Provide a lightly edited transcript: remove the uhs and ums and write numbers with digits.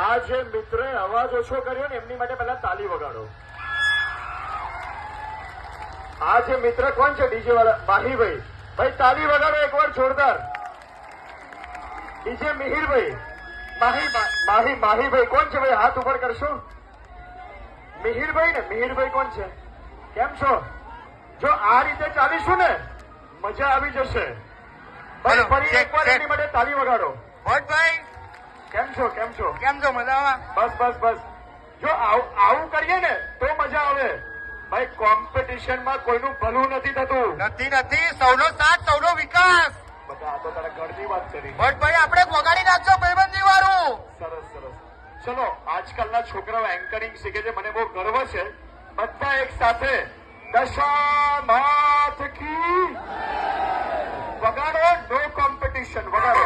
આ જે મિત્રએ અવાજ ઓછો કર્યો ને એમની માટે પહેલા તાલી વગાડો. આ જે મિત્ર કોણ છે ડીજે વાળા? માહીભાઈ. ભાઈ તાલી વગાડો એકવાર જોરદાર. ડીજે મિહિરભાઈ. માહીભાઈ કોણ છે ભાઈ? હાથ ઉપર કરશો. મિહિરભાઈ ને? મિહિરભાઈ કોણ છે? કેમ છો? જો આ રીતે ચાલીશું ને મજા આવી જશે. ભાઈ ફરી એકવાર એની માટે તાલી વગાડો. ભટ્ટભાઈ કેમ છો? કેમ છો? કેમ છો? મજામાં? બસ. જો આવું કરીએ ને તો મજા આવે. ભાઈ કોમ્પિટિશનમાં કોઈનું ભલું નથી થતું. નથી સૌનો સાથ સૌનો વિકાસ. બધા આ તો તારા ઘરની વાત કરી. ભટ્ટભાઈ આપણે વગાડી નાખજો ભાઈબંધી વાળું. સરસ. ચલો આજકાલના છોકરાઓ એન્કરિંગ શીખે છે, મને બહુ ગર્વ છે. બધા એક સાથે દશાનાથ કી વગાડો. નો કોમ્પિટિશન વગાડો.